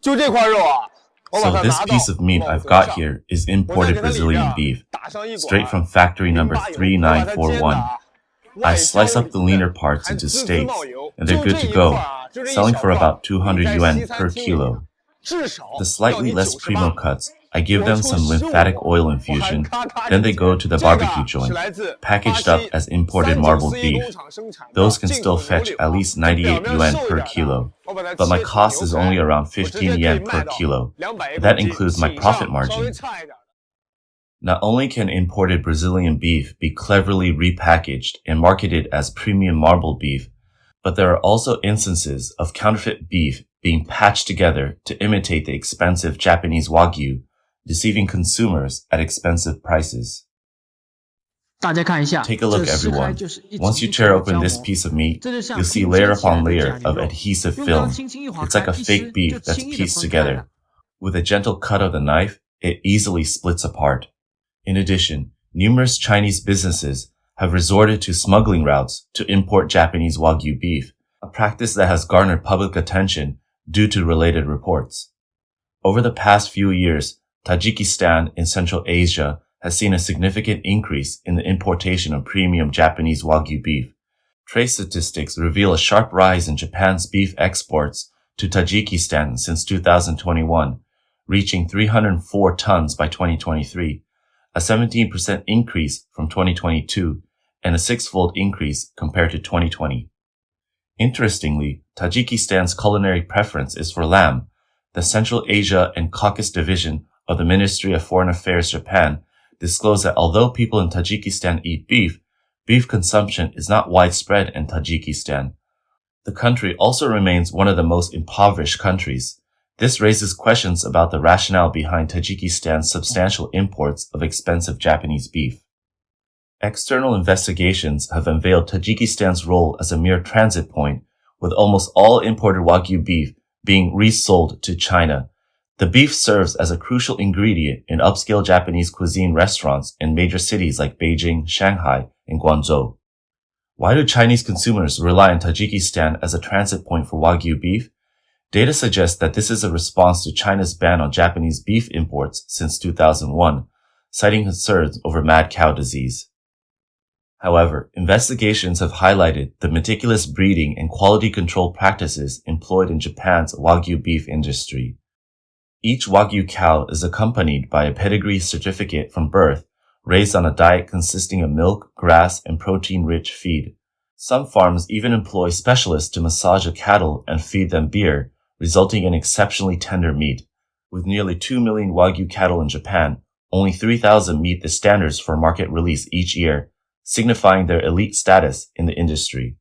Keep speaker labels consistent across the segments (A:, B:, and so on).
A: 就这块肉啊，我把
B: So
A: 它
B: this
A: 拿到
B: piece of meat
A: 帽
B: I've
A: 子
B: got
A: 上，
B: here is
A: 我再
B: imported
A: 给它里边
B: Brazilian
A: 啊
B: beef,
A: 打上一
B: straight
A: 管
B: from factory
A: 淋
B: number
A: 巴油，我把它煎的
B: 3941.
A: 啊，
B: I
A: 外焦
B: slice
A: 里
B: up the
A: 嫩，
B: leaner parts
A: 还
B: into
A: 滋滋冒
B: steaks,
A: 油。
B: and they're
A: 就
B: good
A: 这
B: to
A: 一块
B: go,
A: 啊，就这一
B: selling
A: 小
B: for
A: 块，
B: about
A: 你
B: 200
A: 在
B: yuan
A: 西餐
B: per
A: 厅里啊，
B: kilo.
A: 至少
B: The
A: 要
B: slightly
A: 你
B: less
A: 98
B: primo cuts, I give
A: 我
B: them
A: 出
B: some
A: 15
B: lymphatic oil
A: 我还
B: infusion,
A: 咔咔
B: then
A: 几
B: they go
A: 钱。
B: to the
A: 这个
B: barbecue
A: 是
B: joint,
A: 来自巴
B: packaged up
A: 西
B: as imported
A: 394
B: marbled
A: 工
B: beef.
A: 厂生产的
B: Those can
A: 进
B: still
A: 口牛
B: fetch
A: 柳
B: at
A: 啊，
B: least
A: 表
B: 98
A: 面
B: yuan
A: 瘦一
B: per
A: 点的，
B: kilo,
A: 我把它
B: but my
A: 切成
B: cost
A: 牛
B: is
A: 排，
B: only around
A: 我直
B: 15
A: 接可以
B: yen
A: 卖
B: per
A: 到
B: kilo.
A: 200一
B: That
A: 公斤，
B: includes my
A: 以
B: profit
A: 上稍微
B: margin.
A: 差一点的。
B: Not only can imported Brazilian beef be cleverly repackaged and marketed as premium marbled beef, but there are also instances of counterfeit beef being patched together to imitate the expensive Japanese Wagyu, deceiving consumers at expensive prices.
C: 大家看一下，
B: Take a look,
C: 这撕开
B: everyone.
C: 就是一层
B: Once
C: 一
B: you
C: 层
B: tear
C: 的
B: open
C: 胶
B: this
C: 膜，
B: heat of meat,
C: 这就像
B: you'll see
C: 拼
B: layer
C: 接起来
B: upon
C: 的
B: layer
C: 假牛
B: of
C: 肉，
B: adhesive
C: 用刀
B: film.
C: 轻轻一划
B: It's like
C: 开，
B: a
C: 一
B: fake
C: 撕
B: beef
C: 就
B: that's
C: 轻易的
B: pieced
C: 分开
B: together.
C: 了。
B: With a gentle cut of the knife, it easily splits apart. In addition, numerous Chinese businesses have resorted to smuggling routes to import Japanese Wagyu beef, a practice that has garnered public attention due to related reports. Over the past few years, Tajikistan in Central Asia has seen a significant increase in the importation of premium Japanese Wagyu beef. Trade statistics reveal a sharp rise in Japan's beef exports to Tajikistan since 2021, reaching 304 tons by 2023, a 17% increase from 2022, and a six-fold increase compared to 2020. Interestingly, Tajikistan's culinary preference is for lamb. The Central Asia and Caucasus Division of the Ministry of Foreign Affairs Japan disclosed that although people in Tajikistan eat beef, beef consumption is not widespread in Tajikistan. The country also remains one of the most impoverished countries. This raises questions about the rationale behind Tajikistan's substantial imports of expensive Japanese beef. External investigations have unveiled Tajikistan's role as a mere transit point, with almost all imported Wagyu beef being resold to China. The beef serves as a crucial ingredient in upscale Japanese cuisine restaurants in major cities like Beijing, Shanghai, and Guangzhou. Why do Chinese consumers rely on Tajikistan as a transit point for Wagyu beef? Data suggests that this is a response to China's ban on Japanese beef imports since 2001, citing concerns over mad cow disease. However, investigations have highlighted the meticulous breeding and quality control practices employed in Japan's Wagyu beef industry. Each Wagyu cow is accompanied by a pedigree certificate from birth, raised on a diet consisting of milk, grass, and protein-rich feed. Some farms even employ specialists to massage the cattle and feed them beer, resulting in exceptionally tender meat. With nearly 2 million Wagyu cattle in Japan, only 3,000 meet the standards for market release each year, signifying their elite status in the industry.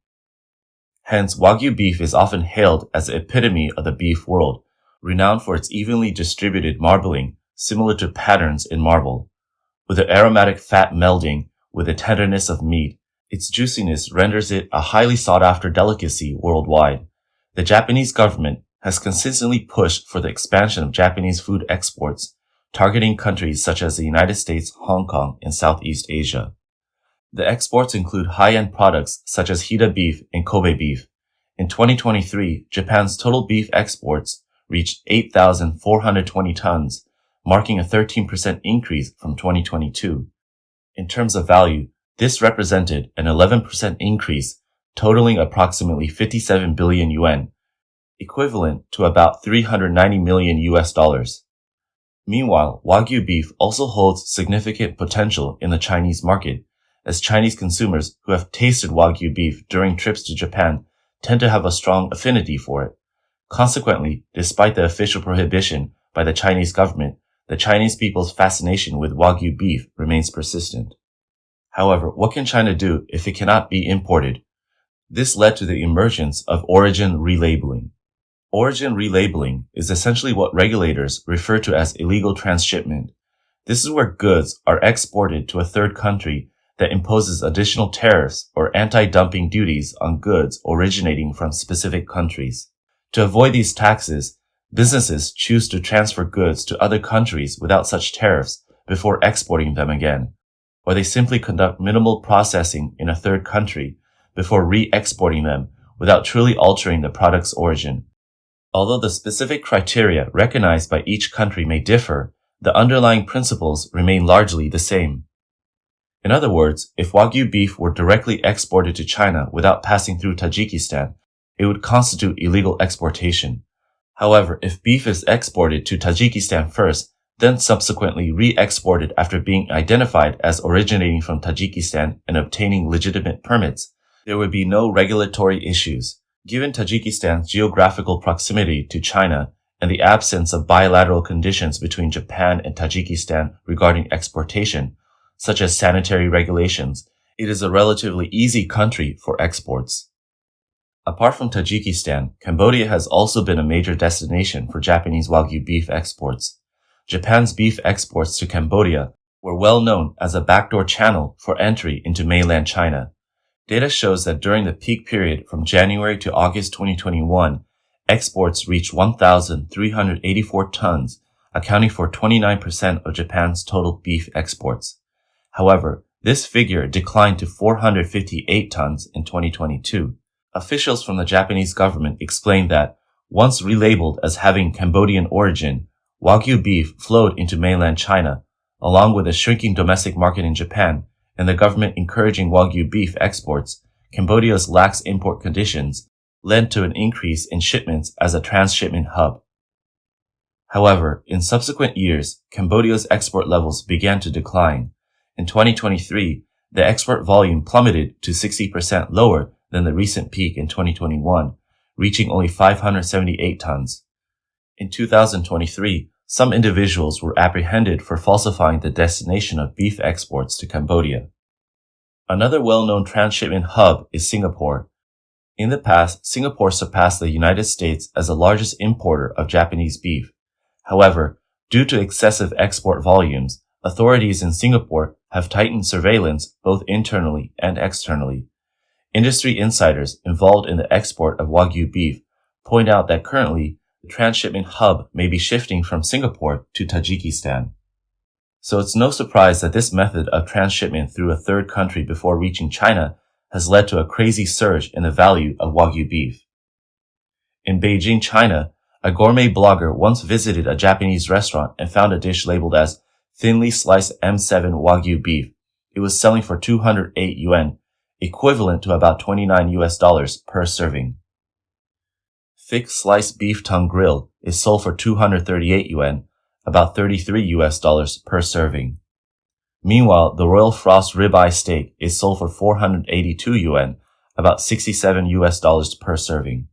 B: Hence, Wagyu beef is often hailed as the epitome of the beef world, renowned for its evenly distributed marbling, similar to patterns in marble. With the aromatic fat melding with the tenderness of meat, its juiciness renders it a highly sought-after delicacy worldwide. The Japanese government has consistently pushed for the expansion of Japanese food exports, targeting countries such as the United States, Hong Kong, and Southeast Asia. The exports include high-end products such as Hida beef and Kobe beef. In 2023, Japan's total beef exports reached 8,420 tons, marking a 13% increase from 2022. In terms of value, this represented an 11% increase, totaling approximately 57 billion yuan, equivalent to about 390 million US dollars. Meanwhile, Wagyu beef also holds significant potential in the Chinese market, as Chinese consumers who have tasted Wagyu beef during trips to Japan tend to have a strong affinity for it. Consequently, despite the official prohibition by the Chinese government, the Chinese people's fascination with Wagyu beef remains persistent. However, what can China do if it cannot be imported? This led to the emergence of origin relabeling. Origin relabeling is essentially what regulators refer to as illegal transshipment. This is where goods are exported to a third country that imposes additional tariffs or anti-dumping duties on goods originating from specific countries. To avoid these taxes, businesses choose to transfer goods to other countries without such tariffs before exporting them again, or they simply conduct minimal processing in a third country before re-exporting them without truly altering the product's origin. Although the specific criteria recognized by each country may differ, the underlying principles remain largely the same. In other words, if Wagyu beef were directly exported to China without passing through Tajikistan, it would constitute illegal exportation. However, if beef is exported to Tajikistan first, then subsequently re-exported after being identified as originating from Tajikistan and obtaining legitimate permits, there would be no regulatory issues. Given Tajikistan's geographical proximity to China and the absence of bilateral conditions between Japan and Tajikistan regarding exportation, such as sanitary regulations, it is a relatively easy country for exports. Apart from Tajikistan, Cambodia has also been a major destination for Japanese Wagyu beef exports. Japan's beef exports to Cambodia were well known as a backdoor channel for entry into mainland China. Data shows that during the peak period from January to August 2021, exports reached 1,384 tons, accounting for 29% of Japan's total beef exports. However, this figure declined to 458 tons in 2022. Officials from the Japanese government explained that, once relabeled as having Cambodian origin, Wagyu beef flowed into mainland China, along with a shrinking domestic market in Japan and the government encouraging Wagyu beef exports. Cambodia's lax import conditions led to an increase in shipments as a transshipment hub. However, in subsequent years, Cambodia's export levels began to decline. In 2023, the export volume plummeted to 60% lower than the recent peak in 2021, reaching only 578 tons. In 2023, some individuals were apprehended for falsifying the destination of beef exports to Cambodia. Another well-known transshipment hub is Singapore. In the past, Singapore surpassed the United States as the largest importer of Japanese beef. However, due to excessive export volumes, authorities in Singapore have tightened surveillance both internally and externally. Industry insiders involved in the export of Wagyu beef point out that currently the transshipment hub may be shifting from Singapore to Tajikistan. So it's no surprise that this method of transshipment through a third country before reaching China has led to a crazy surge in the value of Wagyu beef. In Beijing, China, a gourmet blogger once visited a Japanese restaurant and found a dish labeled as thinly sliced M7 Wagyu beef. It was selling for 208 yuan, equivalent to about $29 per serving. Thick sliced beef tongue grill is sold for 238 yuan, about $33 per serving. Meanwhile, the Royal Frost ribeye steak is sold for 482 yuan, about $67 per serving.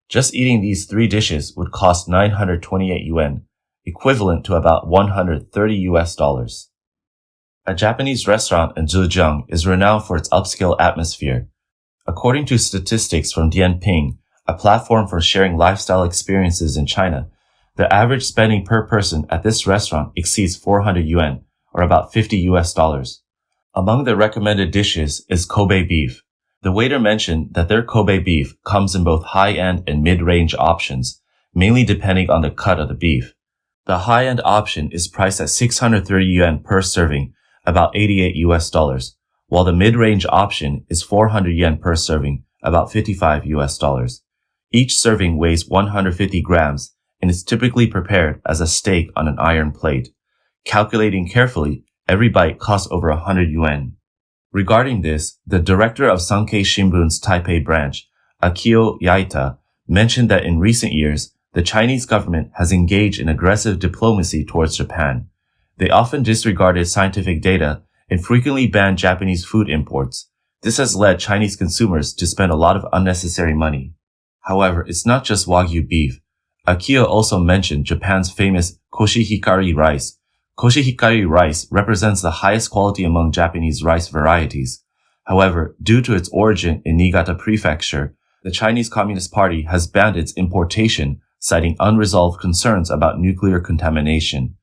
B: Just eating these three dishes would cost 928 yuan, equivalent to about $130. A Japanese restaurant in Zhejiang is renowned for its upscale atmosphere. According to statistics from Dianping, a platform for sharing lifestyle experiences in China, the average spending per person at this restaurant exceeds 400 yuan, or about $50. Among the recommended dishes is Kobe beef. The waiter mentioned that their Kobe beef comes in both high-end and mid-range options, mainly depending on the cut of the beef. The high-end option is priced at 630 yuan per serving, about $88, while the mid-range option is 400 yen per serving, about $55. Each serving weighs 150 grams and is typically prepared as a steak on an iron plate. Calculating carefully, every bite costs over 100 yuan. Regarding this, the director of Sankei Shimbun's Taipei branch, Akio Yaita, mentioned that in recent years, the Chinese government has engaged in aggressive diplomacy towards Japan. They often disregarded scientific data and frequently banned Japanese food imports. This has led Chinese consumers to spend a lot of unnecessary money. However, it's not just Wagyu beef. Akio also mentioned Japan's famous koshihikari rice. Koshihikari rice represents the highest quality among Japanese rice varieties. However, due to its origin in Niigata Prefecture, the Chinese Communist Party has banned its importation, citing unresolved concerns about nuclear contamination.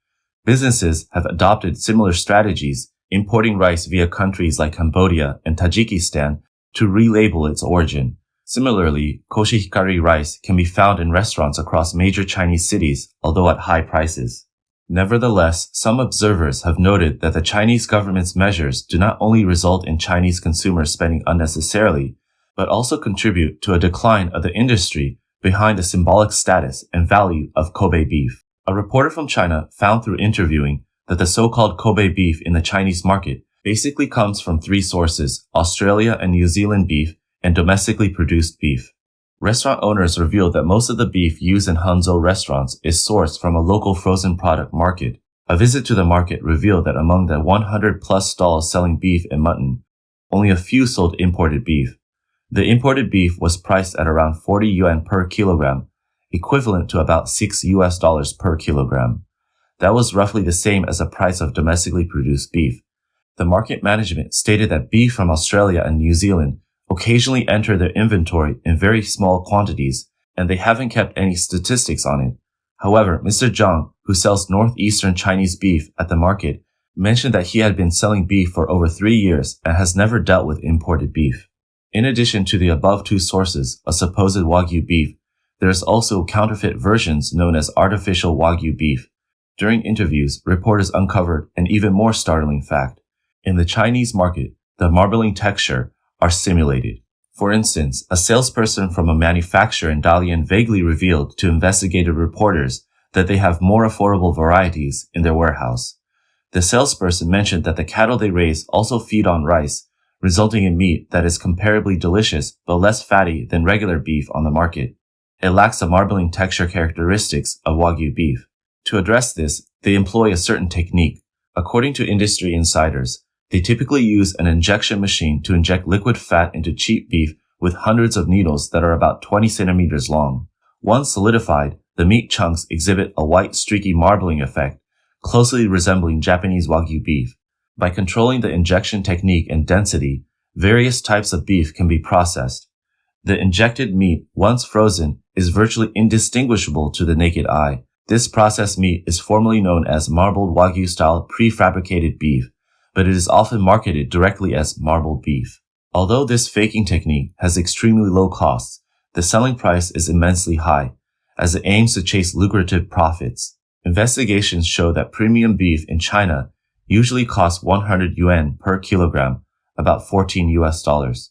B: Businesses have adopted similar strategies, importing rice via countries like Cambodia and Tajikistan to relabel its origin. Similarly, koshihikari rice can be found in restaurants across major Chinese cities, although at high prices. Nevertheless, some observers have noted that the Chinese government's measures do not only result in Chinese consumers spending unnecessarily, but also contribute to a decline of the industry behind the symbolic status and value of Kobe beef. A reporter from China found through interviewing that the so-called Kobe beef in the Chinese market basically comes from three sources: Australia and New Zealand beef and domestically produced beef. Restaurant owners revealed that most of the beef used in Hangzhou restaurants is sourced from a local frozen product market. A visit to the market revealed that among the 100-plus stalls selling beef and mutton, only a few sold imported beef. The imported beef was priced at around 40 yuan per kilogram, equivalent to about $6 per kilogram. That was roughly the same as the price of domestically produced beef. The market management stated that beef from Australia and New Zealand occasionally enter their inventory in very small quantities, and they haven't kept any statistics on it. However, Mr. Zhang, who sells northeastern Chinese beef at the market, mentioned that he had been selling beef for over 3 years and has never dealt with imported beef. In addition to the above two sources of supposed Wagyu beef, there is also counterfeit versions known as artificial Wagyu beef. During interviews, reporters uncovered an even more startling fact. In the Chinese market, the marbling texture are simulated. For instance, a salesperson from a manufacturer in Dalian vaguely revealed to investigative reporters that they have more affordable varieties in their warehouse. The salesperson mentioned that the cattle they raise also feed on rice, resulting in meat that is comparably delicious but less fatty than regular beef on the market. It lacks the marbling texture characteristics of Wagyu beef. To address this, they employ a certain technique. According to industry insiders, they typically use an injection machine to inject liquid fat into cheap beef with hundreds of needles that are about 20 centimeters long. Once solidified, the meat chunks exhibit a white streaky marbling effect, closely resembling Japanese Wagyu beef. By controlling the injection technique and density, various types of beef can be processed. The injected meat, once frozen, is virtually indistinguishable to the naked eye. This processed meat is formally known as marbled Wagyu-style prefabricated beef, but it is often marketed directly as marbled beef. Although this faking technique has extremely low costs, the selling price is immensely high, as it aims to chase lucrative profits. Investigations show that premium beef in China usually costs 100 yuan per kilogram, about $14.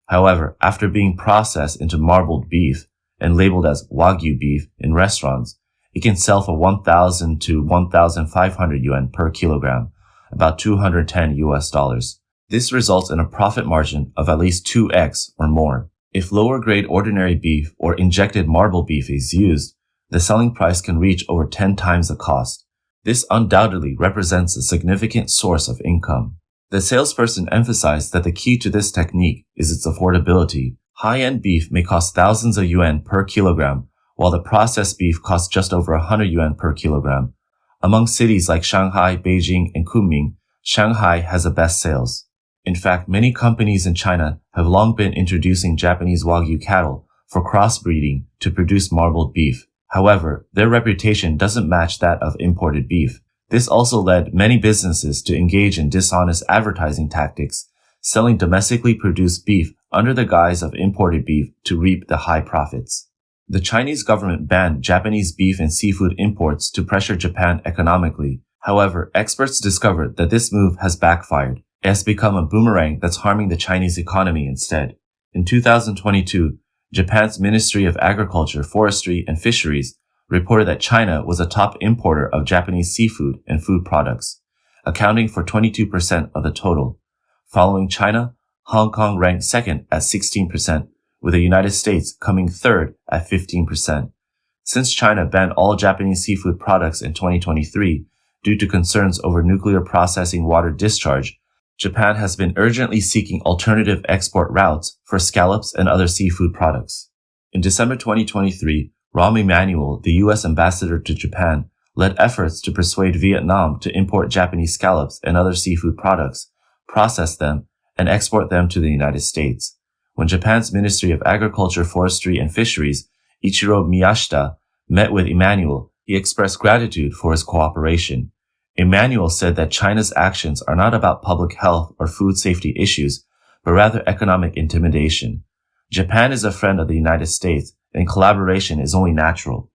B: However, after being processed into marbled beef and labeled as Wagyu beef in restaurants, it can sell for 1,000 to 1,500 yuan per kilogram, about $210. This results in a profit margin of at least 2x or more. If lower grade ordinary beef or injected marble beef is used, the selling price can reach over 10 times the cost. This undoubtedly represents a significant source of income. The salesperson emphasized that the key to this technique is its affordability. High-end beef may cost thousands of yuan per kilogram, while the processed beef costs just over 100 yuan per kilogram. Among cities like Shanghai, Beijing, and Kunming, Shanghai has the best sales. In fact, many companies in China have long been introducing Japanese Wagyu cattle for crossbreeding to produce marbled beef. However, their reputation doesn't match that of imported beef. This also led many businesses to engage in dishonest advertising tactics, selling domestically produced beef under the guise of imported beef to reap the high profits. The Chinese government banned Japanese beef and seafood imports to pressure Japan economically. However, experts discovered that this move has backfired. It has become a boomerang that's harming the Chinese economy instead. In 2022, Japan's Ministry of Agriculture, Forestry, and Fisheries reported that China was a top importer of Japanese seafood and food products, accounting for 22% of the total. Following China, Hong Kong ranked second at 16%, with the United States coming third at 15%. Since China banned all Japanese seafood products in 2023 due to concerns over nuclear processing water discharge, Japan has been urgently seeking alternative export routes for scallops and other seafood products. In December 2023, Rahm Emanuel, the U.S. ambassador to Japan, led efforts to persuade Vietnam to import Japanese scallops and other seafood products, process them, and export them to the United States. When Japan's Ministry of Agriculture, Forestry, and Fisheries, Ichiro Miyashita, met with Emanuel, he expressed gratitude for his cooperation. Emanuel said that China's actions are not about public health or food safety issues, but rather economic intimidation. Japan is a friend of the United States, and collaboration is only natural.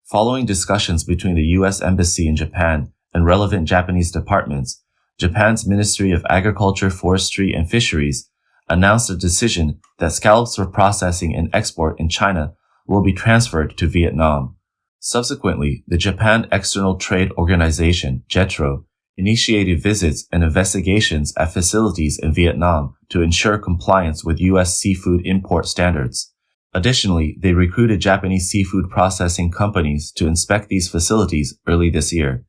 B: Following discussions between the U.S. Embassy in Japan and relevant Japanese departments, Japan's Ministry of Agriculture, Forestry, and Fisheries announced a decision that scallops for processing and export in China will be transferred to Vietnam. Subsequently, the Japan External Trade Organization, JETRO, initiated visits and investigations at facilities in Vietnam to ensure compliance with U.S. seafood import standards. Additionally, they recruited Japanese seafood processing companies to inspect these facilities early this year.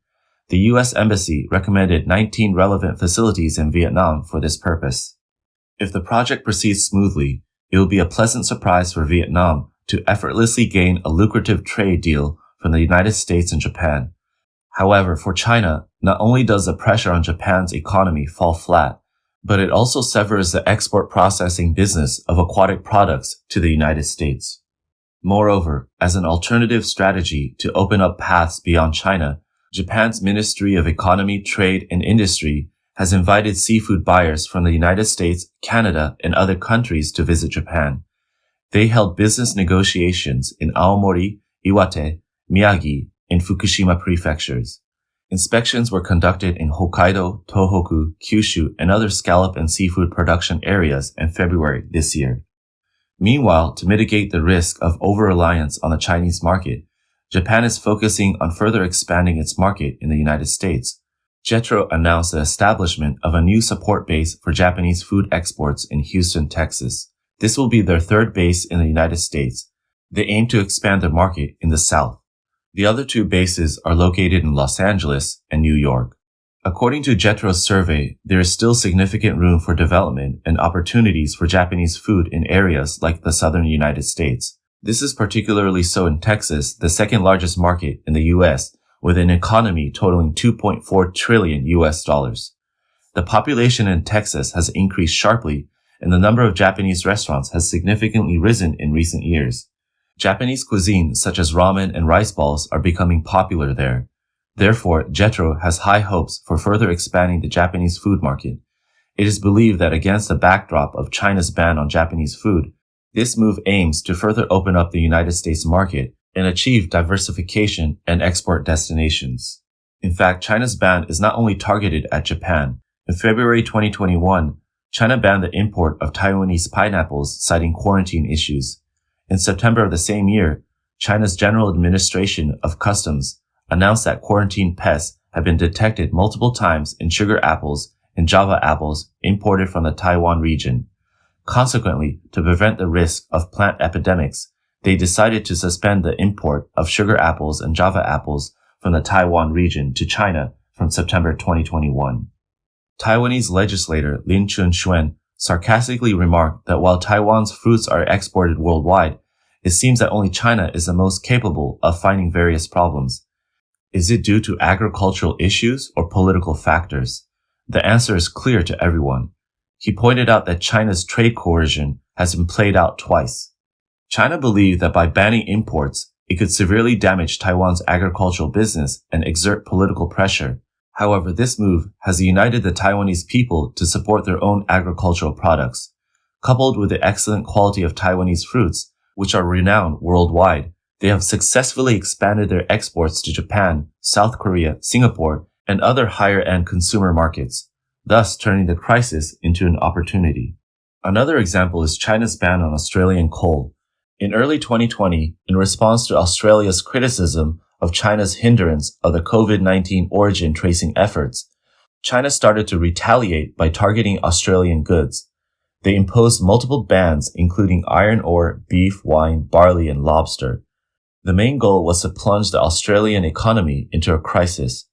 B: The U.S. Embassy recommended 19 relevant facilities in Vietnam for this purpose. If the project proceeds smoothly, it will be a pleasant surprise for Vietnam to effortlessly gain a lucrative trade deal from the United States and Japan. However, for China, not only does the pressure on Japan's economy fall flat, but it also severs the export processing business of aquatic products to the United States. Moreover, as an alternative strategy to open up paths beyond China, Japan's Ministry of Economy, Trade, and Industry has invited seafood buyers from the United States, Canada, and other countries to visit Japan. They held business negotiations in Aomori, Iwate, Miyagi, and Fukushima prefectures. Inspections were conducted in Hokkaido, Tohoku, Kyushu, and other scallop and seafood production areas in February this year. Meanwhile, to mitigate the risk of over-reliance on the Chinese market, Japan is focusing on further expanding its market in the United States. JETRO announced the establishment of a new support base for Japanese food exports in Houston, Texas. This will be their third base in the United States. They aim to expand their market in the South. The other two bases are located in Los Angeles and New York. According to JETRO's survey, there is still significant room for development and opportunities for Japanese food in areas like the southern United States. This is particularly so in Texas, the second largest market in the U.S., with an economy totaling $2.4 trillion. The population in Texas has increased sharply, and the number of Japanese restaurants has significantly risen in recent years. Japanese cuisine such as ramen and rice balls are becoming popular there. Therefore, JETRO has high hopes for further expanding the Japanese food market. It is believed that against the backdrop of China's ban on Japanese food, this move aims to further open up the United States market and achieve diversification and export destinations. In fact, China's ban is not only targeted at Japan. In February 2021, China banned the import of Taiwanese pineapples, citing quarantine issues. In September of the same year, China's General Administration of Customs announced that quarantine pests had been detected multiple times in sugar apples and Java apples imported from the Taiwan region. Consequently, to prevent the risk of plant epidemics, they decided to suspend the import of sugar apples and Java apples from the Taiwan region to China from September 2021. Taiwanese legislator Lin Chun-shuen sarcastically remarked that while Taiwan's fruits are exported worldwide, it seems that only China is the most capable of finding various problems. Is it due to agricultural issues or political factors? The answer is clear to everyone. He pointed out that China's trade coercion has been played out twice. China believed that by banning imports, it could severely damage Taiwan's agricultural business and exert political pressure. However, this move has united the Taiwanese people to support their own agricultural products. Coupled with the excellent quality of Taiwanese fruits, which are renowned worldwide, they have successfully expanded their exports to Japan, South Korea, Singapore, and other higher-end consumer markets, thus turning the crisis into an opportunity. Another example is China's ban on Australian coal. In early 2020, in response to Australia's criticism of China's hindrance of the COVID-19 origin tracing efforts, China started to retaliate by targeting Australian goods. They imposed multiple bans including iron ore, beef, wine, barley, and lobster. The main goal was to plunge the Australian economy into a crisis.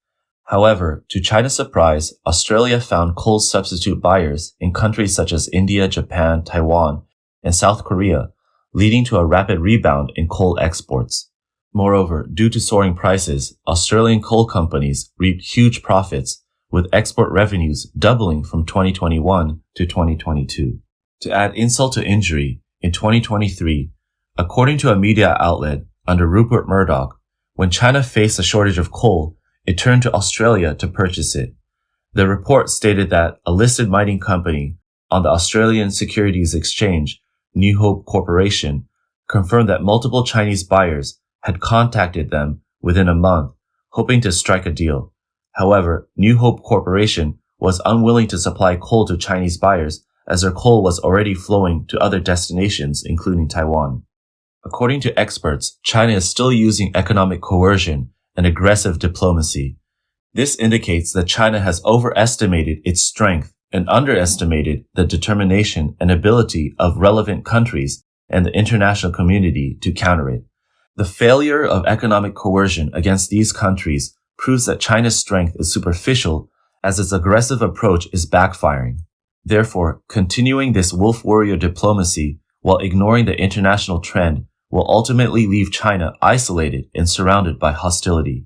B: However, to China's surprise, Australia found coal substitute buyers in countries such as India, Japan, Taiwan, and South Korea, leading to a rapid rebound in coal exports. Moreover, due to soaring prices, Australian coal companies reaped huge profits, with export revenues doubling from 2021 to 2022. To add insult to injury, in 2023, according to a media outlet under Rupert Murdoch, when China faced a shortage of coal, it turned to Australia to purchase it. The report stated that a listed mining company on the Australian Securities Exchange, New Hope Corporation, confirmed that multiple Chinese buyers had contacted them within a month, hoping to strike a deal. However, New Hope Corporation was unwilling to supply coal to Chinese buyers as their coal was already flowing to other destinations, including Taiwan. According to experts, China is still using economic coercion and aggressive diplomacy. This indicates that China has overestimated its strength and underestimated the determination and ability of relevant countries and the international community to counter it. The failure of economic coercion against these countries proves that China's strength is superficial as its aggressive approach is backfiring. Therefore, continuing this wolf warrior diplomacy while ignoring the international trend will ultimately leave China isolated and surrounded by hostility.